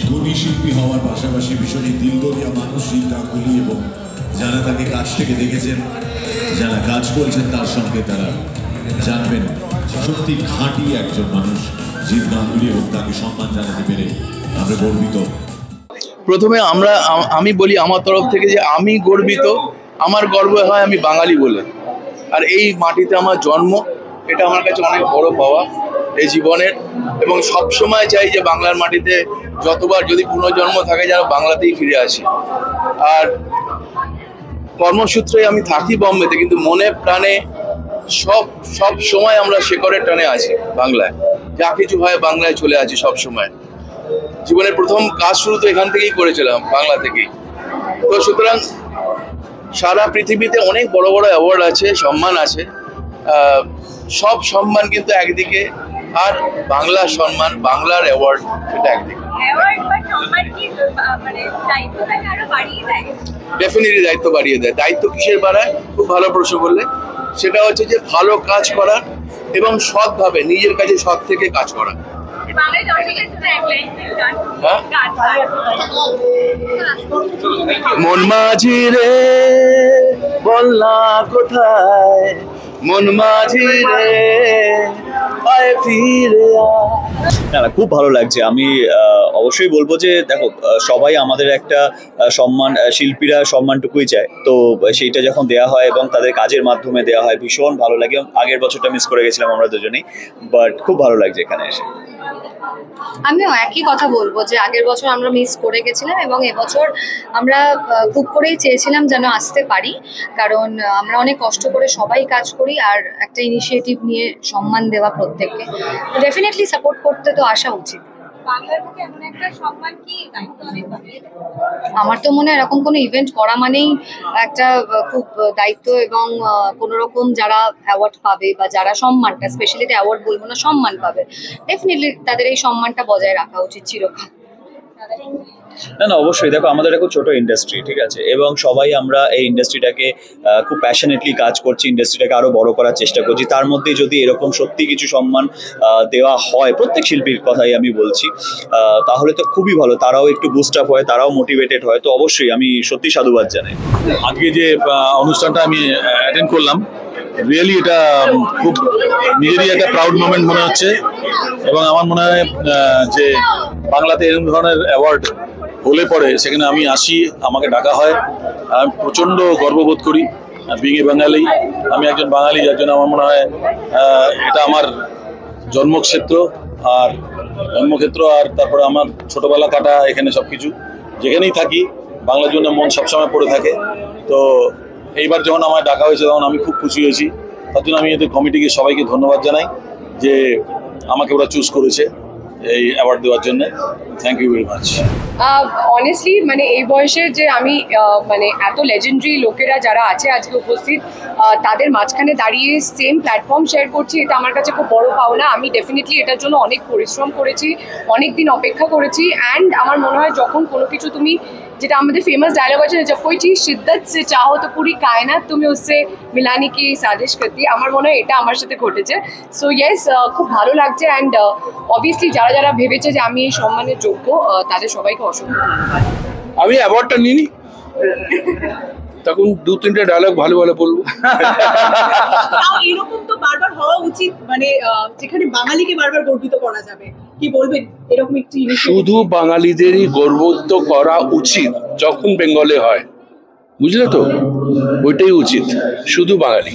গুণী শিল্পী হওয়ার পাশাপাশি ভীষণই দিলদরিয়া মানুষ জিৎ গাঙ্গুলি, এবং যারা তাকে কাছ থেকে দেখেছেন, যারা কাজ করছেন তার সঙ্গে, তারা জানবেন সত্যি খাঁটি একজন মানুষ জিৎ গাঙ্গুলি, এবং তাকে সম্মান জানাতে পেরে আমরা গর্বিত। প্রথমে আমি বলি আমার তরফ থেকে যে আমি গর্বিত, আমার গর্ব হয় আমি বাঙালি বলে। আর এই মাটিতে আমার জন্ম, এটা আমার কাছে অনেক বড় পাওয়া এই জীবনের, এবং সবসময় চাই যে বাংলার মাটিতে যতবার যদি পুনর্জন্ম থাকে যেন বাংলাতেই ফিরে আসি। আর কর্মসূত্রে আমি থাকি বম্বেতে, কিন্তু মনে প্রাণে সব সময় আমরা শেকড়ের টানে আছি বাংলায়। যা কিছু হয় বাংলায় চলে আছি সব সময়। জীবনের প্রথম কাজ শুরু তো এখান থেকেই করেছিলাম, বাংলা থেকেই। তো সুতরাং সারা পৃথিবীতে অনেক বড় বড় অ্যাওয়ার্ড আছে, সম্মান আছে, সব সম্মান কিন্তু একদিকে, আর বাংলার সম্মান, বাংলার অ্যাওয়ার্ড সেটা একদিকে। ডেফিনেটলি দায়িত্ব বাড়িয়ে দেয়। দায়িত্ব কিসের বাড়ায়? খুব ভালো প্রশ্ন করলে। সেটা হচ্ছে যে ভালো কাজ করা এবং সৎভাবে নিজের কাছে সৎ থেকে কাজ করা। মন মাঝি রে বলনা কোথায়, মন মাঝি রে আয় ফিরে না, খুব ভালো লাগছে। আমি অবশ্যই বলবো যে দেখো, সবাই আমাদের একটা সম্মান, শিল্পীরা সম্মানটুকুই চায়, তো সেইটা যখন দেওয়া হয় এবং তাদের কাজের মাধ্যমে দেওয়া হয় ভীষণ ভালো লাগে। আগের বছরটা মিস করে গেছিলাম আমরা দুজনেই, বাট খুব ভালো লাগছে এখানে এসে। আমিও একই কথা বলবো যে আগের বছর আমরা মিস করে গেছিলাম, এবং এবছর আমরা খুব করেই চেয়েছিলাম যেন আসতে পারি, কারণ আমরা অনেক কষ্ট করে সবাই কাজ করি, আর একটা ইনিশিয়েটিভ নিয়ে সম্মান দেওয়া প্রত্যেককে ডেফিনেটলি সাপোর্ট করতে তো আসা উচিত। আমার তো মনে হয় এরকম কোনো ইভেন্ট করা মানেই একটা খুব দায়িত্ব, এবং কোনো রকম যারা অ্যাওয়ার্ড পাবে বা যারা সম্মানটা, স্পেশালি অ্যাওয়ার্ড বলবো না, সম্মান পাবে, ডেফিনেটলি তাদের এই সম্মানটা বজায় রাখা উচিত চিরকাল। না, অবশ্যই। দেখো, আমাদের একটা ছোট ইন্ডাস্ট্রি, ঠিক আছে, এবং সবাই আমরা এই ইন্ডাস্ট্রিটাকে খুব প্যাশনেটলি কাজ করছি, ইন্ডাস্ট্রিটাকে আরো বড় করার চেষ্টা করছি। তার মধ্যে যদি এরকম সত্যি কিছু সম্মান দেওয়া হয়, প্রত্যেক শিল্পীর কথাই আমি বলছি, তাহলে তো খুবই ভালো। তারাও একটু বুস্ট আপ হয়, তারাও মোটিভেটেড হয়। তো অবশ্যই আমি সত্যি সাধুবাদ জানাই। আজকে যে অনুষ্ঠানটা আমি অ্যাটেন্ড করলাম, রিয়েলি এটা খুব নিজেরই একটা প্রাউড মোমেন্ট মনে হচ্ছে, এবং আমার মনে হয় যে বাংলাতে এরকম ধরনের অ্যাওয়ার্ড হলে পরে সেখানে আমি আসি, আমাকে ডাকা হয়, আমি প্রচণ্ড গর্ববোধ করি। বিং এ বাঙালি, আমি একজন বাঙালি, যার জন্য আমার মনে হয় এটা আমার জন্মক্ষেত্র, আর তারপরে আমার ছোটবেলা কাটা এখানে সব কিছু, যেখানেই থাকি বাংলার জন্য মন সবসময় পড়ে থাকে। তো এইবার যখন আমার ডাকা হয়েছে তখন আমি খুব খুশি হয়েছি। তার জন্য আমি এদের কমিটিকে সবাইকে ধন্যবাদ জানাই যে আমাকে ওরা চুজ করেছে এই অ্যাওয়ার্ড দেওয়ার জন্য। Thank you very much. Honestly মানে এই বয়সে যে আমি মানে এত লেজেন্ডারি লোকেরা যারা আছে আজকে উপস্থিত, তাদের মাঝখানে দাঁড়িয়ে সেম প্ল্যাটফর্ম শেয়ার করছি, এটা আমার কাছে খুব বড় পাওনা। আমি ডেফিনেটলি এটার জন্য অনেক পরিশ্রম করেছি, অনেক দিন অপেক্ষা করেছি। অ্যান্ড আমার মনে হয় যখন কোনো কিছু তুমি, যেটা আমাদের ফেমাস ডায়লগ আছে, जब कोई चीज़ शिद्दत से चाहो तो पूरी कायनात तुम्हें उससे मिलाने की साजिश करती है, আমার মনে হয় এটা আমার সাথে ঘটেছে। সো ইয়েস, খুব ভালো লাগছে। অ্যান্ড অবভিয়াসলি যারা যারা ভেবেছে যে আমি এই সম্মানের যোগ্য, তাদের সবাইকে অসংখ্য ধন্যবাদ। আমি অ্যাওয়ার্ডটা নিইনি, তখন 2-3টে ডায়লগ ভালো ভালো বলবো। এরকম তো বারবার হওয়া উচিত, মানে যেখানে বাঙালিকে বারবার গর্বিত করা যাবে। কি বলবেন এরকম একটি? শুধু বাঙালিদেরই গর্বিত করা উচিত যখন বেঙ্গলে হয়, বুঝলে তো? ওইটাই উচিত, শুধু বাঙালি।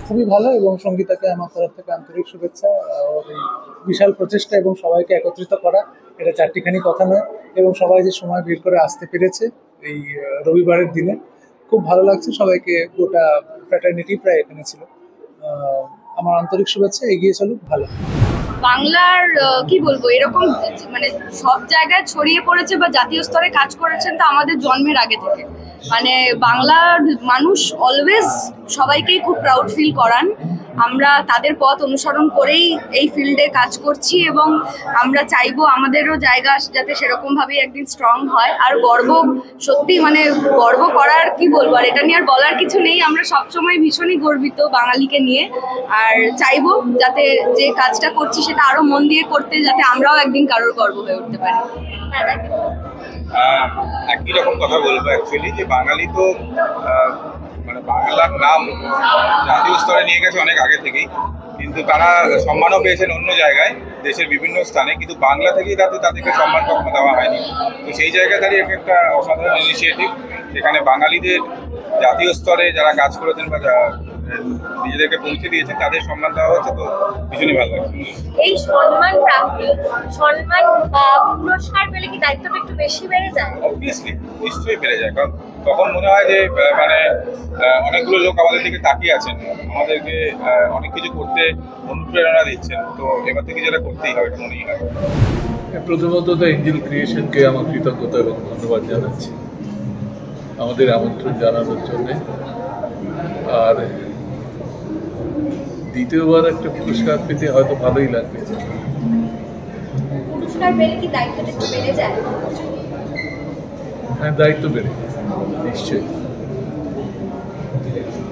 খুবই ভালো, এবং সঙ্গীতাকে আমার তরফ থেকে আন্তরিক শুভেচ্ছা। ওর এই বিশাল প্রচেষ্টা এবং সবাইকে একত্রিত করা, এটা চারটিখানি কথা নয়, এবং সবাই যে সময় বের করে আসতে পেরেছে এই রবিবারের দিনে, খুব ভালো লাগছে। সবাইকে, গোটা ফ্র্যাটার্নিটি প্রায় এখানে ছিল। আমার আন্তরিক শুভেচ্ছা, এগিয়ে চলুক, ভালো। বাংলার কি বলবো, এরকম মানে সব জায়গায় ছড়িয়ে পড়েছে বা জাতীয় স্তরে কাজ করেছেন তা আমাদের জন্মের আগে থেকে। মানে বাংলার মানুষ অলওয়েজ সবাইকেই খুব প্রাউড ফিল করান, আমরা তাদের পথ অনুসরণ করেই এই ফিল্ডে কাজ করছি এবং আমরা চাইবো আমাদেরও জায়গা যাতে সেরকমভাবেই একদিন স্ট্রং হয়। আর গর্ব, সত্যি মানে গর্ব করার কি বলবো, আর এটা নিয়ে আর বলার কিছু নেই। আমরা সবসময় ভীষণই গর্বিত বাঙালিকে নিয়ে, আর চাইবো যাতে যে কাজটা করছি সেটা আরো মন দিয়ে করতে, যাতে আমরাও একদিন কারোর গর্ব হয়ে উঠতে পারি। একই রকম কথা বলবো অ্যাকচুয়ালি, যে বাঙালি তো মানে বাংলার নাম জাতীয় স্তরে নিয়ে গেছে অনেক আগে থেকেই, কিন্তু তারা সম্মানও পেয়েছেন অন্য জায়গায় দেশের বিভিন্ন স্থানে, কিন্তু বাংলা থেকেই তাদেরকে সম্মান কখনো দেওয়া হয়নি। তো সেই জায়গায় দাঁড়িয়ে একটা অসাধারণ ইনিশিয়েটিভ, যেখানে বাঙালিদের জাতীয় স্তরে যারা কাজ করেছেন বা নিজেদেরকে পৌঁছে দিয়েছেন তাদের সম্মান দেওয়া হচ্ছে, তো ভীষণই ভালো লাগছে। এই সম্মান প্রাপ্তি, সম্মান বা পুরস্কার পেলে কি দায়িত্বটা একটু বেশি বেড়ে যায়? অবভিয়াসলি, নিশ্চয়ই বেড়ে যায়, কারণ তখন মনে হয় যে মানে অনেকগুলো লোক আমাদের দিকে তাকিয়ে আছেন, আমাদেরকে অনেক কিছু করতে অনুপ্রেরণা দিচ্ছেন, তো এবার থেকে যেটা করতেই হবে এটা মনেই হয়। প্রথমত তো এঞ্জেল ক্রিয়েশনকে আমার কৃতজ্ঞতা এবং ধন্যবাদ জানাচ্ছি আমাদের আমন্ত্রণ জানানোর জন্য। আর দ্বিতীয়বার একটা পুরস্কার পেতে হয়তো ভালোই লাগবে। পুরস্কার পেলে কি দায়িত্বটা একটু বেড়ে যায়? হ্যাঁ, দায়িত্ব বেড়ে যায় নিশ্চয়ই।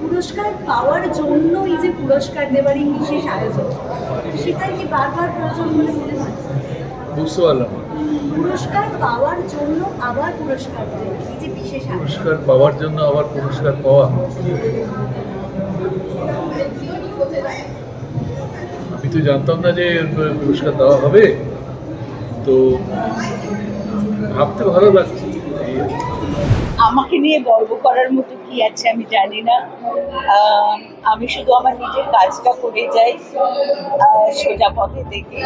পুরস্কার পাওয়ার জন্য এই যে পুরস্কার দেবার এই বিশেষ আয়োজন, সেটাই কি বারবার প্রয়োজন বলে মনে হয়? বুঝতে পারলাম। পুরস্কার পাওয়ার জন্য আবার পুরস্কার দেওয়া, এই যে বিশেষ পুরস্কার পাওয়ার জন্য আবার পুরস্কার পাওয়া, আমি তো জানতাম না যে পুরস্কার দেওয়া হবে, তো ভাবতে ভালো লাগছে। আমাকে নিয়ে গর্ব করার মতো কি আছে আমি জানি না। আমি শুধু আমার নিজের কাজটা করে যাই সোজা পথে থেকে,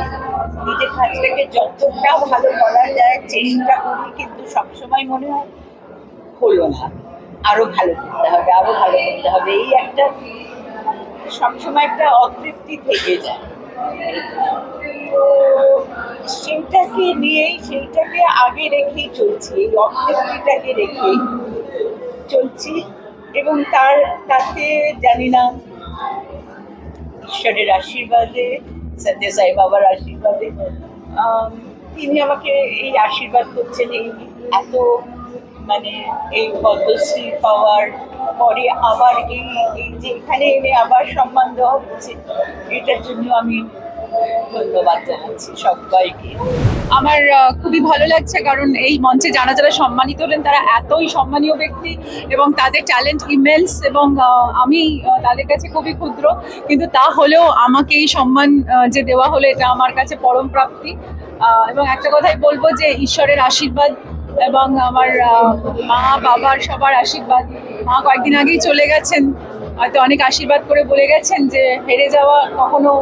নিজের কাজটাকে যতটা ভালো করা যায় চেষ্টা করি, কিন্তু সবসময় মনে হয় হলো না, আরো ভালো করতে হবে, আরো ভালো করতে হবে, এই একটা সবসময় একটা অতৃপ্তি থেকে যায়। তো সেইটাকে নিয়েই, সেইটাকে আগে রেখেই চলছি, এই অতৃপ্তিটাকে রেখেই চলছি, এবং তাতে জানি না ঈশ্বরের আশীর্বাদে, সত্য সাই বাবার আশীর্বাদে তিনি আমাকে এই আশীর্বাদ করছেন, এই এত মানে এই পদ্মশ্রী পাওয়ার পরে আবার এই যে এখানে এনে আবার সম্মান দেওয়া হচ্ছে, এটার জন্য আমি ধন্যবাদ জানাচ্ছি সবাইকে। আমার খুবই ভালো লাগছে, কারণ এই মঞ্চে যারা যারা সম্মানিত হলেন তারা এতই সম্মানীয় ব্যক্তি এবং তাদের ট্যালেন্ট ইমেন্স, এবং আমি তাদের কাছে খুবই ক্ষুদ্র, কিন্তু তা হলেও আমাকে এই সম্মান যে দেওয়া হলো এটা আমার কাছে পরম প্রাপ্তি। এবং একটা কথাই বলবো যে ঈশ্বরের আশীর্বাদ এবং আমার মা বাবার সবার আশীর্বাদ। মা কয়েকদিন আগেই চলে গেছেন, হয়তো অনেক আশীর্বাদ করে বলে গেছেন যে হেরে যাওয়া কখনো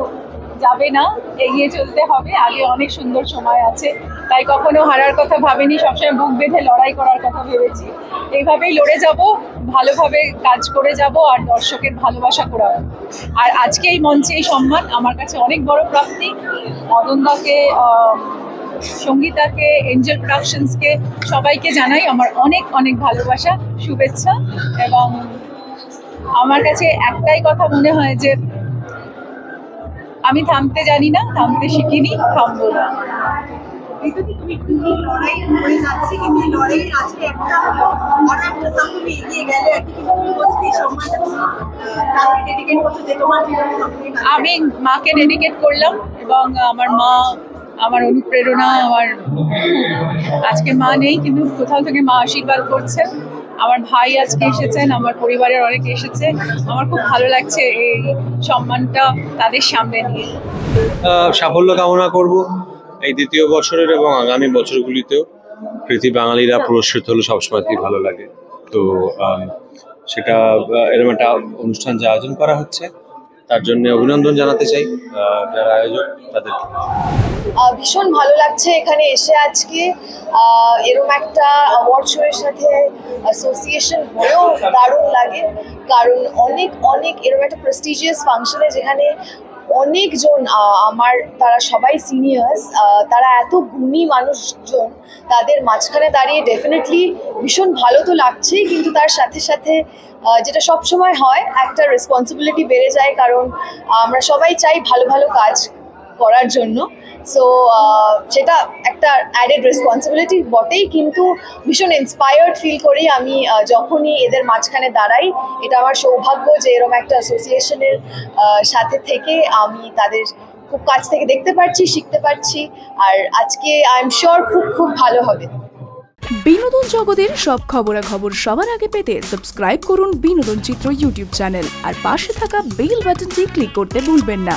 যাবে না, এগিয়ে চলতে হবে, আগে অনেক সুন্দর সময় আছে, তাই কখনো হারার কথা ভাবিনি, সবসময় বুক বেঁধে লড়াই করার কথা ভেবেছি। এইভাবেই লড়ে যাব, ভালোভাবে কাজ করে যাব আর দর্শকের ভালোবাসা করাবো। আর আজকে এই মঞ্চে এই সম্মান আমার কাছে অনেক বড় প্রাপ্তি। মদনদাকে, সঙ্গীতাকে, এঞ্জেল প্রোডাকশনসকে সবাইকে জানাই আমার অনেক অনেক ভালোবাসা, শুভেচ্ছা। এবং আমার কাছে একটাই কথা মনে হয় যে আমি থামতে জানি না, থামতে শিখিনি, থামবো না। আমি মাকে ডেডিকেট করলাম, এবং আমার মা আমার অনুপ্রেরণা। আমার আজকে মা নেই, কিন্তু কোথাও থেকে মা আশীর্বাদ করছেন। আমার ভাই আজকে এসেছেন, আমার পরিবারের অনেকে এসেছে, আমার খুব ভালো লাগছে এই সম্মানটা তাদের সামনে নিয়ে। সাফল্য কামনা করব এই দ্বিতীয় বছরের এবং আগামী বছরগুলিতেও। প্রীতি বাঙালিরা পুরস্কৃত হলে সবসময় ভালো লাগে, তো সেটা এরকম একটা অনুষ্ঠান যে আয়োজন করা হচ্ছে তার জন্য অভিনন্দন জানাতে চাই যারা আয়োজক তাদেরকে। ভীষণ ভালো লাগছে এখানে এসে আজকে। এরকম একটা অ্যাওয়ার্ড শো এর সাথে অ্যাসোসিয়েশন হয়েও দারুণ লাগে, কারণ অনেক অনেক এরকম একটা প্রেস্টিজিয়াস ফাংশনে যেখানে অনেকজন তারা সবাই সিনিয়র্স, তারা এত গুণী মানুষজন, তাদের মাঝখানে দাঁড়িয়ে ডেফিনেটলি ভীষণ ভালো তো লাগছেই, কিন্তু তার সাথে সাথে যেটা সবসময় হয় একটা রেসপন্সিবিলিটি বেড়ে যায়, কারণ আমরা সবাই চাই ভালো ভালো কাজ করার জন্য। সো সেটা একটা অ্যাডেড রেসপন্সিবিলিটি বটেই, কিন্তু ভীষণ ইন্সপায়ার্ড ফিল করি আমি যখনই এদের মাঝখানে দাঁড়াই। এটা আমার সৌভাগ্য যে এরকম একটা অ্যাসোসিয়েশনের সাথে থেকে আমি তাদের খুব কাছ থেকে দেখতে পারছি, শিখতে পারছি, আর আজকে আই এম শিওর খুব খুব ভালো হবে। বিনোদন জগতের সব খবরাখবর সবার আগে পেতে সাবস্ক্রাইব করুন বিনোদন চিত্র ইউটিউব চ্যানেল আর পাশে থাকা বেল বাটনটি ক্লিক করতে ভুলবেন না।